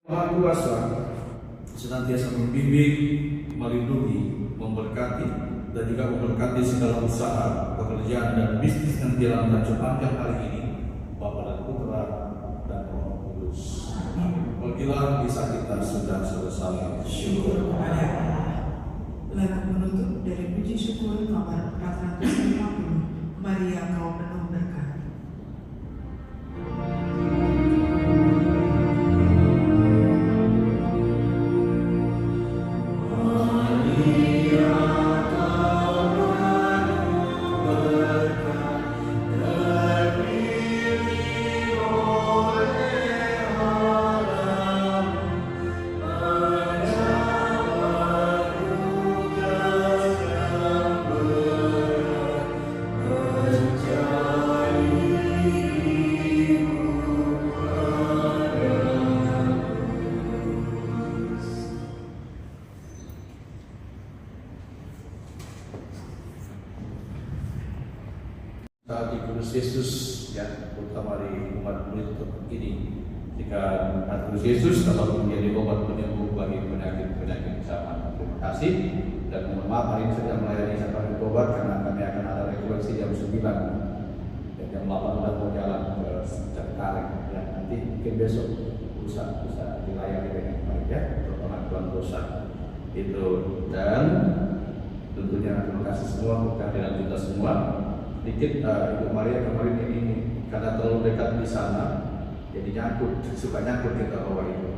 Maha Kuasa senantiasa membimbing, melindungi, memberkati, dan juga memberkati segala usaha, pekerjaan, dan bisnis yang dilakukan sepanjang hari ini, Bapa dan Putra dan Roh Kudus. Pergilah bisa kita sudah selesai. Syukur kepada Allah. Lagu penutup dari puji syukur nomor 450. Maria kau penuh berkat. Saat di Kudus Yesus, ya, terutama di umat murid ini, jika Kudus Yesus dapat menjadi obat penyembuh bagi penyakit zaman. Terima kasih dan mohon maaf hari ini sedang melayani sakramen tobat karena kami akan ada rekoleksi jam 9 dan jam 8 sudah mau jalan ke Cengkareng. Ya, nanti mungkin besok bisa dilayani dengan baik ya untuk pengakuan dosa itu. Dan tentunya terima kasih semua untuk kehadiran kita semua. Sedikit Ibu Maria kemarin ini karena terlalu dekat di sana, jadi suka nyangkut kita bawa itu.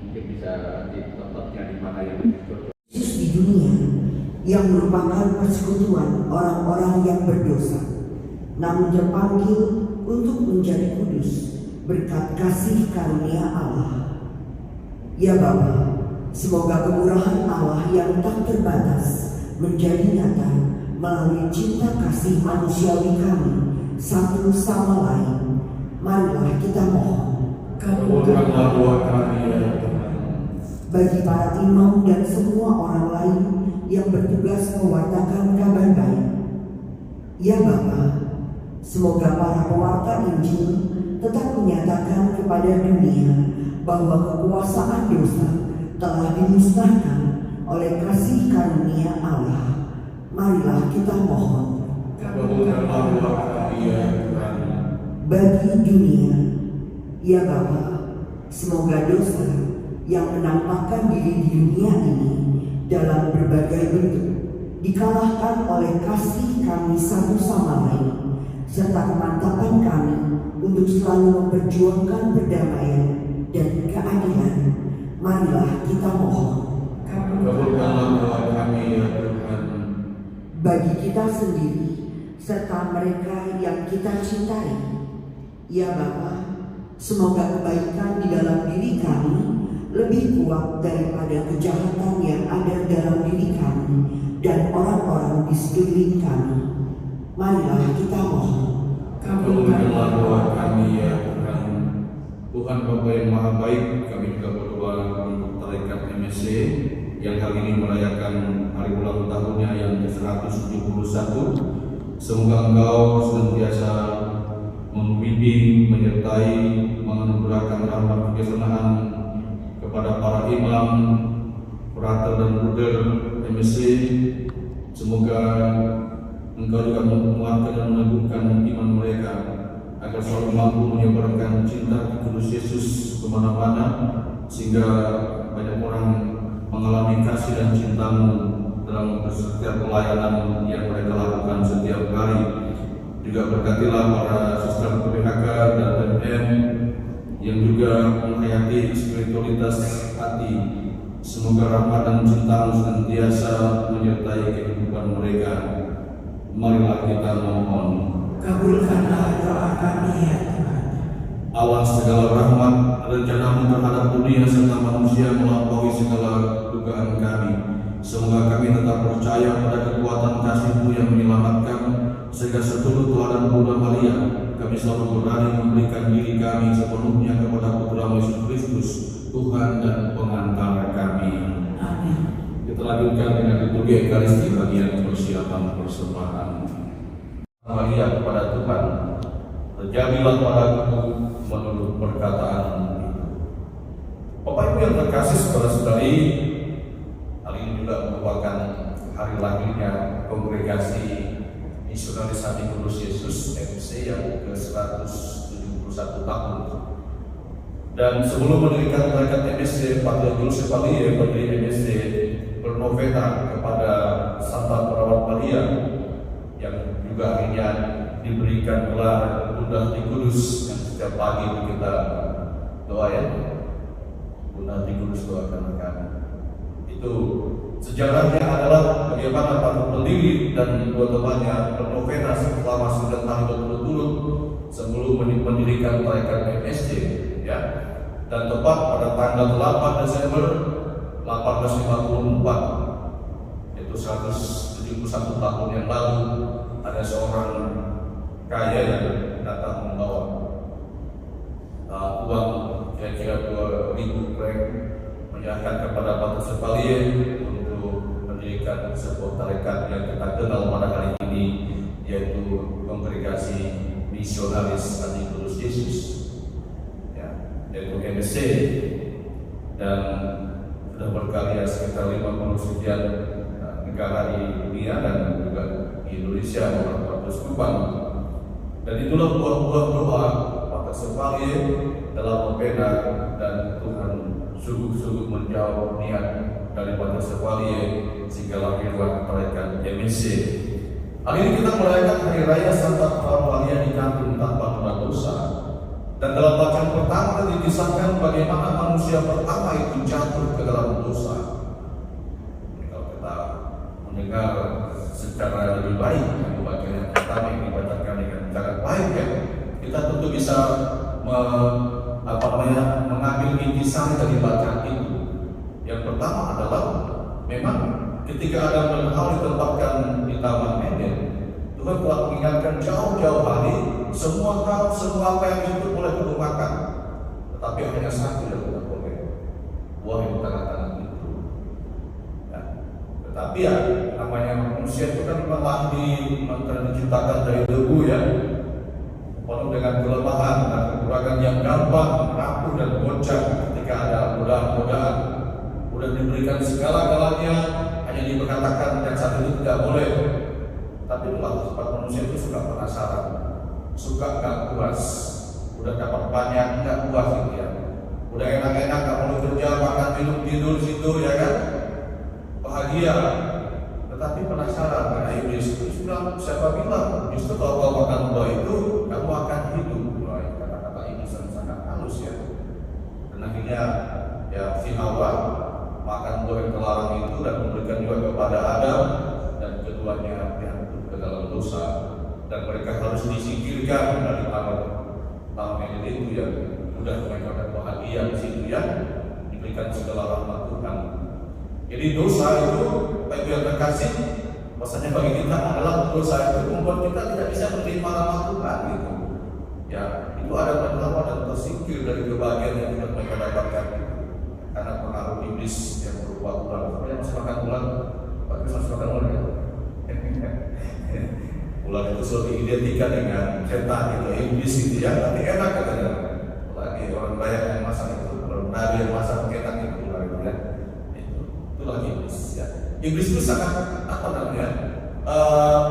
Mungkin bisa di tempatnya di mana yang nyangkut. Yesus di dunia yang merupakan persekutuan orang-orang yang berdosa, namun terpanggil untuk menjadi kudus berkat kasih karunia Allah. Ya Bapa, semoga kemurahan Allah yang tak terbatas menjadi nyata melalui cinta kasih manusiawi kami satu sama lain. Marilah kita mohon. Kabulkanlah doa kami ya Tuhan. Bagi para imam dan semua orang lain yang bertugas mewartakan kabar baik, ya Bapa, semoga para pewarta Injil tetap menyatakan kepada dunia bahwa kekuasaan dosa telah dimusnahkan oleh kasih karunia Allah. Marilah kita mohon. Kabulkanlah doa kami ya Tuhan. Bagi dunia, ya Bapa, semoga dosa yang menampakkan diri di dunia ini dalam berbagai bentuk dikalahkan oleh kasih kami satu sama lain, serta kemantapan kami untuk selalu memperjuangkan perdamaian dan keadilan. Marilah kita mohon. Kabulkanlah doa kami ya Tuhan. Bagi kita sendiri serta mereka yang kita cintai, ya Bapa, semoga kebaikan di dalam diri kami lebih kuat daripada kejahatan yang ada dalam diri kami dan orang-orang di sekeliling kami. Marilah kita mohon. Kabulkanlah doa kami ya Tuhan. Tuhan Bapa yang Maha Baik, kami juga berdoa untuk tarekat MSC yang kali ini merayakan hari ulang tahunnya yang ke-171. Semoga Engkau senantiasa membimbing, menyertai, menganugerahkan rahmat kebijaksanaan kepada para imam, frater dan bruder MSC. Semoga Engkau juga menguatkan dan meneguhkan iman mereka agar selalu mampu menyebarkan cinta Kudus Yesus kemana-mana, sehingga banyak orang mengalami kasih dan cintamu dalam setiap pelayanan yang mereka lakukan setiap hari. Juga berkatilah para siswa PPHK dan MM yang juga menghayati spiritualitas hati. Semoga rahmat dan cintamu senantiasa menyertai kehidupan mereka. Marilah kita mohon. Kabulkanlah doa kami ya Tuhan. Allah segala rahmat, rencanamu terhadap dunia serta manusia melampaui segala dugaan kami. Semoga kami tetap percaya pada kekuatan kasih-Mu yang menyelamatkan, sehingga seturut teladan Bunda Maria, kami selalu berani memberikan diri kami sepenuhnya kepada Putra Yesus Kristus, Tuhan dan pengantar kami. Amin. Kita lanjutkan dengan liturgi Ekaristi bagian persiapan persembahan. Maria kepada Tuhan, terjadilah padaku menurut perkataan itu. Bapak yang terkasih saudara-saudari, hari ini juga merupakan hari lahirnya Kongregasi Misionaris Hati Kudus Yesus MC yang ke-171 tahun. Dan sebelum mendirikan tarekat MSC, Padre Julius Evalie pendiri MSC bernovena kepada Santa Perawat Maria yang juga akhirnya diberikan gelar Bunda Hati Kudus yang setiap pagi kita doa ya, Bunda Hati Kudus doakan kami. Itu sejarahnya adalah bagaimana para pendiri dan dua temannya bernovena selama 9 tahun berturut-turut sebelum mendirikan tarekat MSC ya. Dan tepat pada tanggal 8 Desember 1854, yaitu 171 tahun yang lalu, ada seorang kaya yang datang membawa uang kira-kira 2.000 franc menyerahkan kepada Pater Evalie untuk mendirikan sebuah tarekat yang kita kenal pada hari ini, yaitu Kongregasi Misionaris Hati Kudus Yesus, yaitu MSC, dan sudah berkarya sekitar 50 sekian negara di dunia dan juga di Indonesia beberapa kesempatan. Dan itulah buah-buah doa Pater Evalie dalam novena, dan Tuhan sungguh-sungguh menjawab niat dari Pater Evalie sehingga lahirlah tarekat MSC. Hari ini kita merayakan Hari Raya Santa Perawat Maria di Kantung tanpa tanda dosa. Dan dalam bacaan pertama dikisahkan bagaimana manusia pertama itu jatuh ke dalam dosa. Kalau kita mendengar secara lebih baik yang bacaan yang pertama yang dibacakan dengan cara baik ya, kita tentu bisa mengambil intisari dari bacaan itu. Yang pertama adalah memang ketika Adam dan Hawa ditempatkan di Taman Eden, Tuhan telah mengingatkan jauh-jauh hari semua hal, semua apa yang disebut boleh kamu makan, tetapi hanya satu yang tidak boleh, buah yang di tengah-tengah itu. Ya. Tetapi ya namanya manusia itu kan memang diciptakan dari debu ya, penuh dengan kelemahan dan kekurangan yang gampang rapuh dan goncang ketika ada godaan-godaan. Udah diberikan segala-galanya, hanya diberkatakan yang satu itu tidak boleh. Tapi itulah sifat manusia itu suka penasaran, suka nggak puas. Udah dapat banyak nggak puas gitu ya. Udah enak-enak nggak mau kerja, makan, minum, tidur situ ya kan, bahagia. Tetapi penasaran karena iblis itu bilang, siapa bilang justru kalau kau makan buah itu kamu akan hidup. Kata-kata iblis sangat halus ya. Dan akhirnya ya si Hawa makan buah yang terlarang itu dan memberikan juga kepada Adam, dan keduanya jatuh ke dalam dosa, dan mereka harus disingkirkan dari taman Eden itu yang sudah mereka bahagia di situ ya, diberikan segala rahmat Tuhan. Jadi dosa itu, Bapak yang terkasih, maksudnya bagi kita adalah dosa itu membuat kita tidak bisa menerima rahmat Tuhan gitu. Ya, itu ada penyelamat dan tersingkir dari kebahagiaan yang tidak mereka dapatkan karena pengaruh iblis yang berupa ular. Sebenarnya masih makan ular, Pak Chris masih makan ular ya. Ular itu selalu diidentikan dengan setan gitu, iblis gitu ya, tapi enak katanya. Lagi orang banyak yang masak itu, orang Nabi yang masak enak itu ular itu ya. Itulah iblis ya. Iblis itu sangat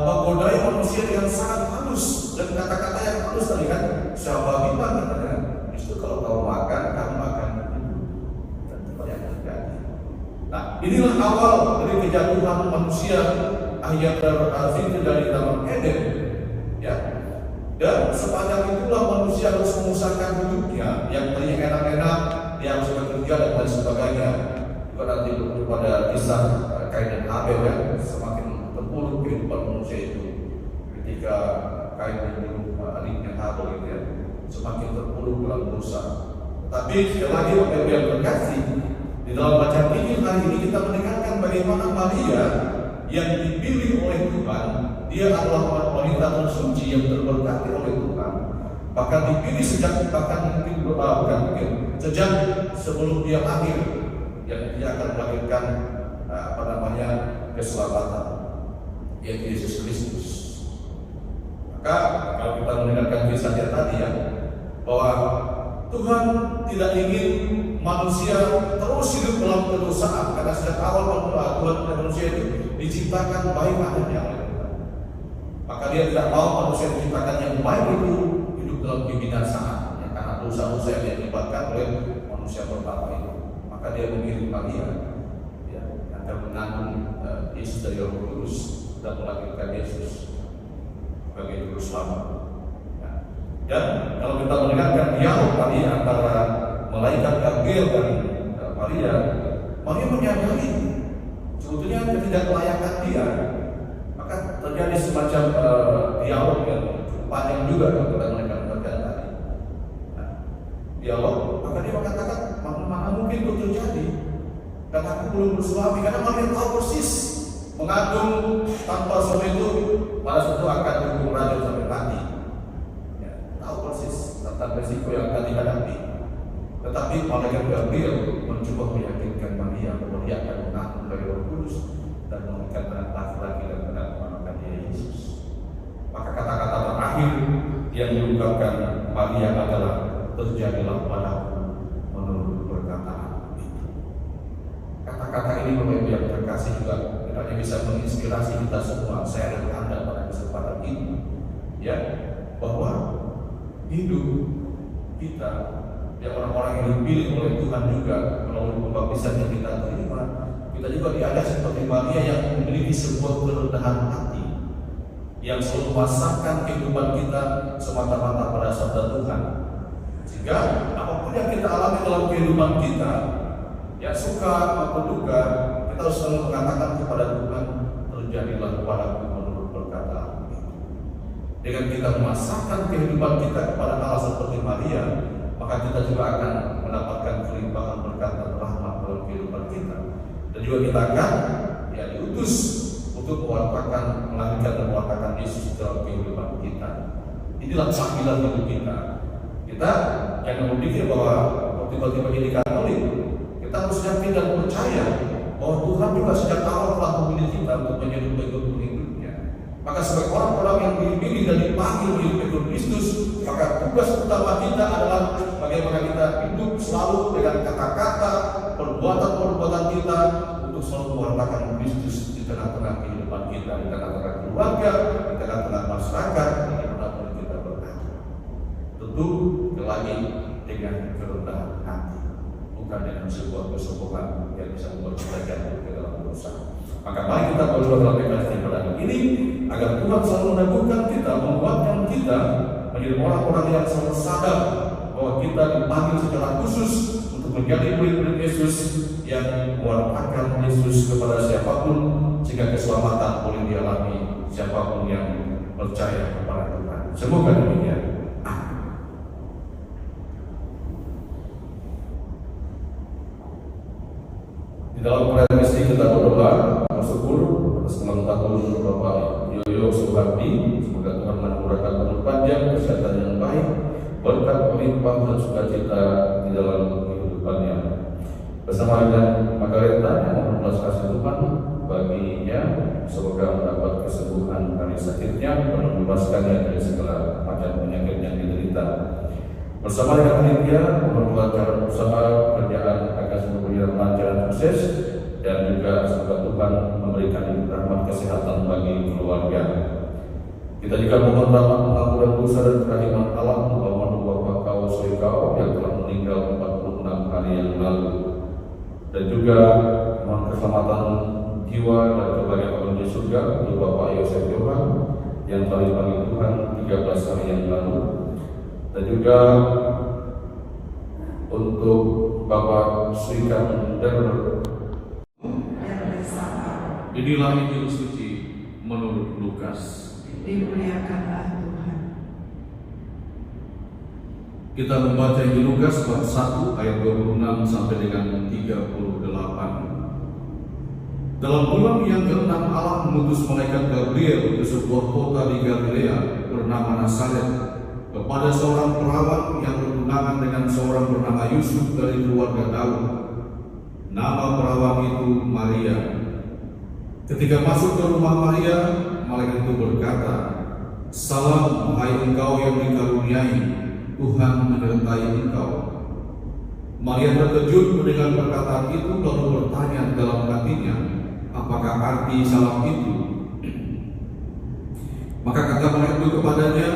menggodai manusia dengan sangat halus, dan kata-kata yang halus tadi kan, siapa bilang katanya, justru kalau kau makan, kamu akan hidup. Dan itu yang terjadi. Nah, inilah awal dari kejatuhan manusia akhirnya terhasil dari Taman Eden ya. Dan sepanjang itulah manusia harus mengusahakan hidupnya yang tadinya enak-enak, dia harus bekerja dan lain sebagainya. Juga nanti pada kisah Kain dan Abel ya, semakin terpuruk kehidupan manusia itu ketika Kain membunuh adiknya Abel gitu ya, semakin terpuruk dalam dosa. Tapi sekali lagi Bapak yang terkasih, di dalam bacaan ini hari ini kita mendengarkan bagaimana Maria yang dipilih oleh Tuhan, dia adalah wanita tersuci yang terberkati oleh Tuhan. Bahkan dipilih sejak sejak sebelum dia lahir, yang dia akan melahirkan keselamatan, yaitu Yesus Kristus. Maka kalau kita mendengarkan kisahnya tadi ya, bahwa Tuhan tidak ingin manusia terus hidup dalam kedosaan, karena sejak awal Tuhan dan manusia itu diciptakan baik adanya oleh Tuhan. Maka dia tidak mau manusia diciptakan yang baik itu hidup dalam kebinasaan, ya, karena dosa-dosa yang diakibatkan oleh manusia pertama itu. Maka dia mengirim Maria, ya, yang akan mengandung Yesus dari Roh Kudus dan melahirkan Yesus sebagai juru selamat. Ya. Dan kalau kita mendengarkan dialog tadi antara malaikat Gabriel dan Maria menyadari sebetulnya ketidaklayakan dia. Maka terjadi semacam dialog yang panjang juga kalau kita mendengarkan tadi. Nah, dialog, maka dia mengatakan, mana mungkin itu terjadi? Dan aku belum bersuami, karena Maria tahu persis mengandung tanpa suami itu pada suatu akan dihukum rajam sampai mati. Ya, tahu persis tentang risiko yang akan dihadapi. Tetapi malaikat Gabriel mencoba meyakinkan Maria bahwa dia akan mengandung dari Roh Kudus dan memberikan anak laki-laki dan menamakan dia Yesus. Maka kata-kata terakhir yang diungkapkan Maria adalah, terjadilah padaku menurut perkataan itu. Kata-kata ini Bapak Ibu yang terkasih juga hanya bisa menginspirasi kita semua, saya dan Anda pada kesempatan ini, ya, bahwa hidup kita, ya, orang-orang yang dipilih oleh Tuhan juga melalui pembaptisan yang kita terima, kita juga diajak seperti Maria yang memiliki sebuah kerendahan hati yang selalu memasarkan kehidupan kita semata-mata pada sabda Tuhan. Sehingga apapun yang kita alami dalam kehidupan kita, ya suka maupun duka, kita harus selalu mengatakan kepada Tuhan, terjadilah padaku menurut perkataan itu. Dengan kita memasarkan kehidupan kita kepada Allah seperti Maria, maka kita juga akan mendapatkan kelimpahan berkat dan rahmat dalam kehidupan kita. Dan juga kita akan, ya, diutus untuk mewartakan, melahirkan dan mewartakan Yesus dalam kehidupan kita. Inilah panggilan hidup kita. Kita jangan berpikir bahwa tiba-tiba jadi Katolik. Kita harus yakin dan percaya bahwa Tuhan juga sejak awal telah memilih kita untuk menjadi pengikut-pengikutnya. Maka sebagai orang-orang yang dipilih dan dipanggil menjadi pengikut Kristus, maka tugas utama kita adalah bagaimana kita hidup selalu dengan kata-kata, perbuatan-perbuatan kita untuk selalu mewartakan Kristus di tengah-tengah kehidupan kita, di tengah-tengah keluarga, di tengah-tengah masyarakat, di mana kita berada. Tentu lagi dengan kerendahan hati, bukan dengan sebuah kesombongan yang bisa membuat kita jatuh ke dalam dosa. Maka mari kita berdoa dalam Ekaristi pada hari ini agar Tuhan selalu meneguhkan kita, menguatkan kita menjadi orang-orang yang selalu sadar bahwa kita dipanggil secara khusus untuk menjadi murid-murid Yesus yang mewartakan Yesus kepada siapapun, sehingga keselamatan boleh dialami siapapun yang percaya kepada Tuhan. Semoga demikian. Di dalam perayaan misi kita berdoa bersyukur atas ulang tahun Bapak Yoyo Suhardi. Semoga Tuhan menurunkan umur panjang, kesehatan yang baik, berkat melimpah dan sukacita di dalam kehidupannya. Bersama dengan Margareta yang membelas kasih Tuhan baginya, semoga mendapat kesembuhan dari sakitnya dan membebaskannya dari segala macam penyakit yang diderita. Bersama dengan panitia memperlancar usaha kerjaan agar seluruh lancar dan sukses, dan juga semoga Tuhan memberikan rahmat kesehatan bagi keluarga. Kita juga mohon rahmat pengampunan dosa dan kerahiman Allah untuk almarhum Bapak Kau Soekau yang telah meninggal 46 hari yang lalu, dan juga mohon keselamatan jiwa dan kebahagiaan di surga untuk Bapak Yosef Yohan yang telah dipanggil Tuhan 13 hari yang lalu, dan juga untuk Bapak Sri Kander. Inilah Injil suci menurut Lukas. Dimuliakanlah Tuhan. Kita membaca Injil Lukas bab 1 ayat 26 sampai dengan 38. Dalam bulan yang ke-6 Allah mengutus malaikat Gabriel ke sebuah kota di Galilea bernama Nazaret kepada seorang perawan yang bertunangan dengan seorang bernama Yusuf dari keluarga Daud. Nama perawan itu Maria. Ketika masuk ke rumah Maria, malaikat itu berkata, "Salam, hai engkau yang dikaruniai, Tuhan menyertai engkau." Maria terkejut mendengar perkataan itu, lalu bertanya dalam hatinya, apakah arti salam itu? Maka kata malaikat itu kepadanya,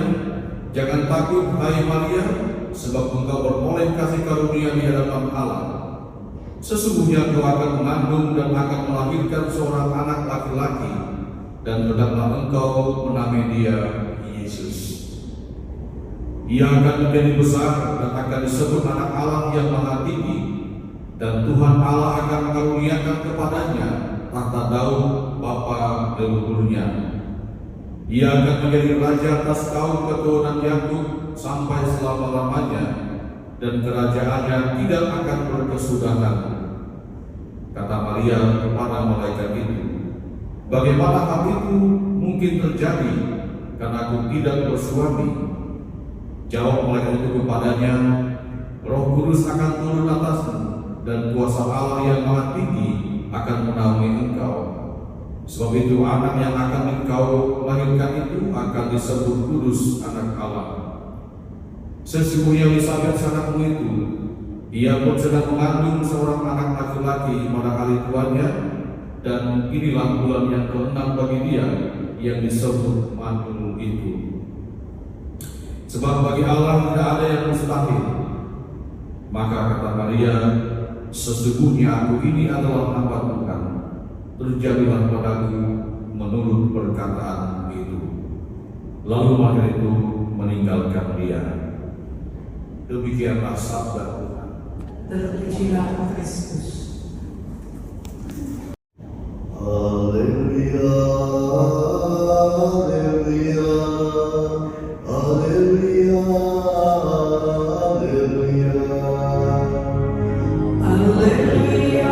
jangan takut hai Maria, sebab engkau beroleh kasih karunia di hadapan Allah. Sesungguhnya engkau akan mengandung dan akan melahirkan seorang anak laki-laki, dan hendaklah engkau menamai dia Yesus. Ia akan menjadi besar dan akan disebut anak Allah yang Maha Tinggi, dan Tuhan Allah akan mengaruniakan kepadanya tahta Daud bapa leluhurnya. Ia akan menjadi raja atas kaum keturunan Yakub sampai selama-lamanya, dan kerajaannya tidak akan berkesudahan. Kata Maria kepada malaikat itu, bagaimana hal itu mungkin terjadi, karena aku tidak bersuami? Jawab malaikat itu kepadanya, Roh Kudus akan turun atasmu, dan kuasa Allah yang Maha Tinggi akan menaungi engkau. Sebab itu anak yang akan engkau lahirkan itu akan disebut kudus, anak Allah. Sesungguhnya Elisabet anakmu itu, ia pun sedang mengandung seorang anak laki-laki pada hari tuanya, dan inilah bulan yang ke-6 bagi dia yang disebut mantul itu. Sebab bagi Allah tidak ada yang mustahil. Maka kata Maria, sesungguhnya aku ini adalah hamba Tuhan, terjadilah padaku menurut perkataan itu. Lalu Maria itu meninggalkan dia. Demikianlah sabda Tuhan. Terpujilah Kristus. Haleluya, haleluya, haleluya, haleluya, haleluya.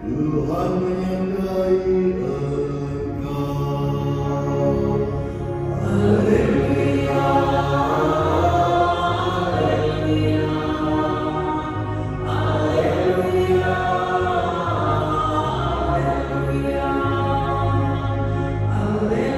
Tuhan menyertai engkau. Haleluya, haleluya, haleluya, haleluya, haleluya,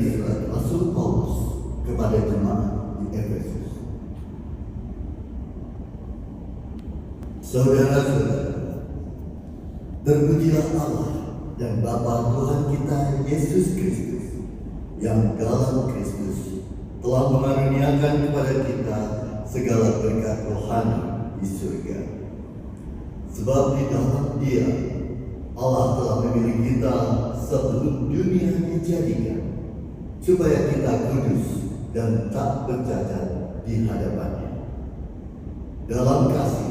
Surat Rasul Paulus kepada jemaat di Efesus. Saudara-saudara, terpujilah Allah dan Bapa Tuhan kita Yesus Kristus, yang dalam Kristus telah mengaruniakan kepada kita segala berkat rohani di surga. Sebab di dalam Dia Allah telah memilih kita sebelum dunia dijadikan, supaya kita kudus dan tak bercacat di hadapannya. Dalam kasih,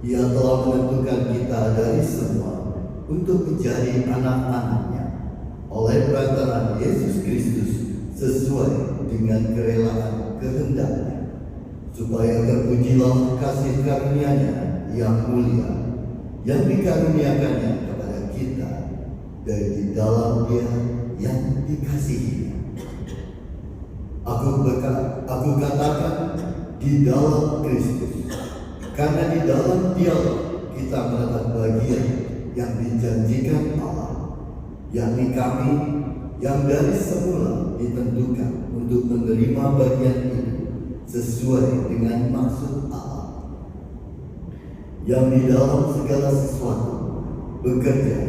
Dia telah menentukan kita dari semua untuk menjadi anak-anak-Nya oleh perantaraan Yesus Kristus sesuai dengan kerelaan kehendak-Nya, supaya terpujilah kasih karunia-Nya yang mulia, yang dikaruniakannya kepada kita dari di dalam Dia yang dikasihi. Aku katakan di dalam Kristus, karena di dalam Dia kita mendapat bagian yang dijanjikan Allah, yakni kami yang dari semula ditentukan untuk menerima bagian itu sesuai dengan maksud Allah, yang di dalam segala sesuatu bekerja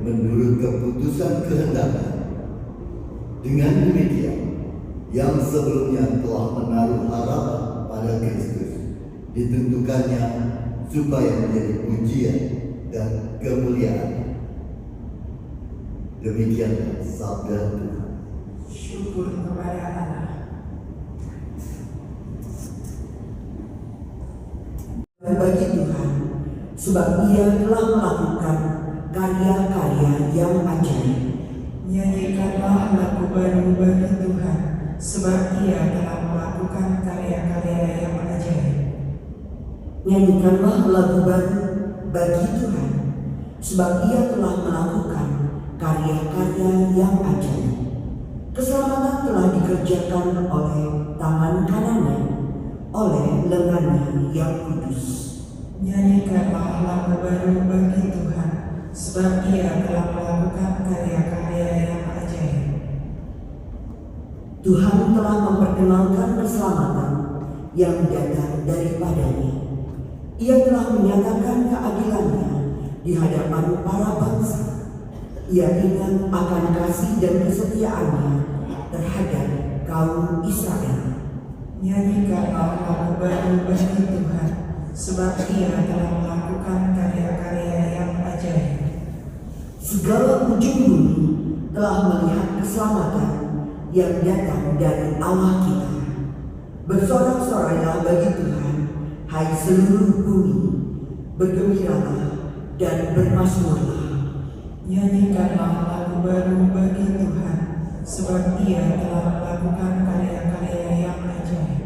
menurut keputusan kehendak-Nya. Dengan demikian, yang sebelumnya telah menaruh harapan pada Kristus, ditentukannya supaya menjadi pujian dan kemuliaan. Demikianlah sabda Tuhan. Syukur kepada Allah. Bagi Tuhan, sebab Ia telah melakukan karya-karya yang ajaib. Nyanyikanlah lagu baru bagi Tuhan, sebab Ia telah melakukan karya-karya yang ajaib. Nyanyikanlah lagu baru bagi Tuhan, sebab Ia telah melakukan karya-karya yang ajaib. Keselamatan telah dikerjakan oleh tangan kanannya, oleh lengannya yang kudus. Nyanyikanlah lagu baru bagi Tuhan, sebab Ia telah melakukan karya-karya yang ajaib. Tuhan telah memperkenalkan keselamatan yang datang daripadanya. Ia telah menyatakan keadilannya di hadapan para bangsa. Ia ingat akan kasih dan kesetiaannya terhadap kaum Israel. Nyanyikanlah lagu baru bagi Tuhan, sebab Ia telah melakukan karya-karya yang ajaib. Segala ujung bumi telah melihat keselamatan yang datang dari Allah kita. Bersorak-sorai bagi Tuhan, hai seluruh bumi, bergembiralah dan bermasmurlah. Nyanyikanlah lagu baru bagi Tuhan, sebab Ia telah melakukan karya-karya yang ajaib.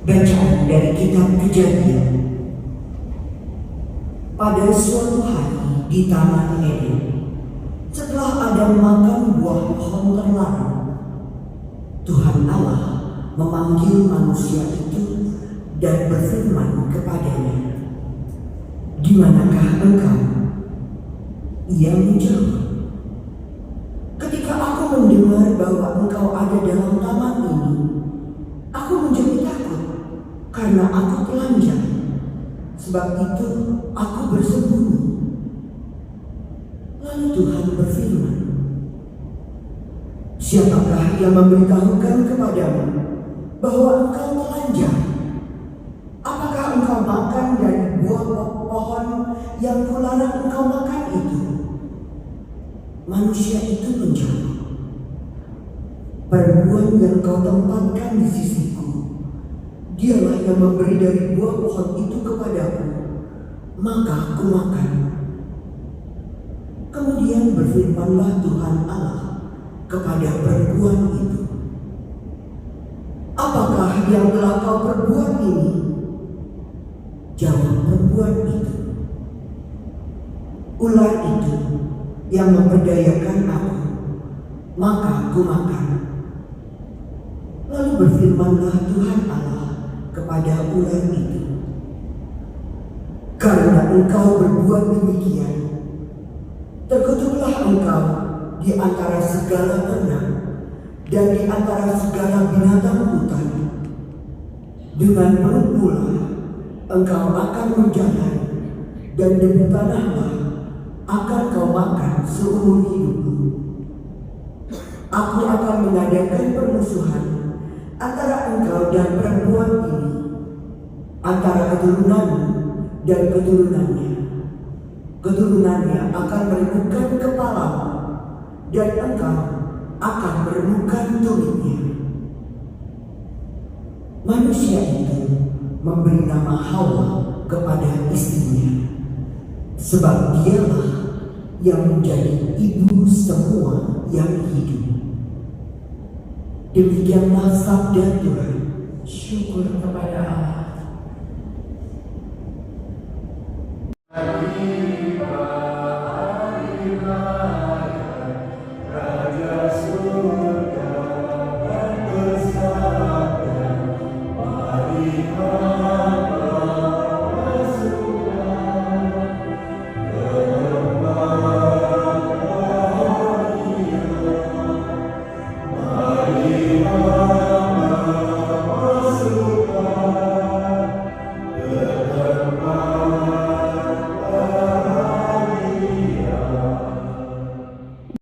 Bacaan dari kitab Kejadian. Pada suatu hari di Taman Eden, setelah Adam makan buah pohon terlarang, Tuhan Allah memanggil manusia itu dan berfirman kepadanya, "Di manakah engkau?" Ia menjawab, "Ketika aku mendengar bahwa engkau ada dalam taman ini, aku menjadi takut karena aku telanjang. Sebab itu aku bersembunyi." Lalu Tuhan berfirman, "Siapakah yang memberitahukan kepadamu bahwa engkau telanjang? Apakah engkau makan dari buah pohon yang kularang engkau makan itu?" Manusia itu menjawab, "Perempuan yang kau tempatkan di sisiku, dialah yang memberi dari buah pohon itu kepadaku, maka aku makan." Kemudian berfirmanlah Tuhan Allah kepada perempuan itu, "Apakah yang telah kau perbuat ini?" Jawab perempuan itu, "Ular itu yang memperdayakan aku, maka aku makan." Lalu berfirmanlah Tuhan Allah kepada ular itu, "Karena engkau berbuat demikian, terkutuklah engkau di antara segala ternak dan di antara segala binatang hutan. Dengan perut pula engkau akan berjalan, dan dari tanahlah akan kau makan seumur hidupmu. Aku akan mengadakan permusuhan antara engkau dan perempuan ini, antara keturunanmu dan keturunannya. Keturunannya akan meremukkan kepalamu, dan engkau akan meremukkan tulitnya." Manusia itu memberi nama Hawa kepada istrinya, sebab dialah yang menjadi ibu semua yang hidup. Demikianlah sabda Tuhan. Syukur kepada Allah.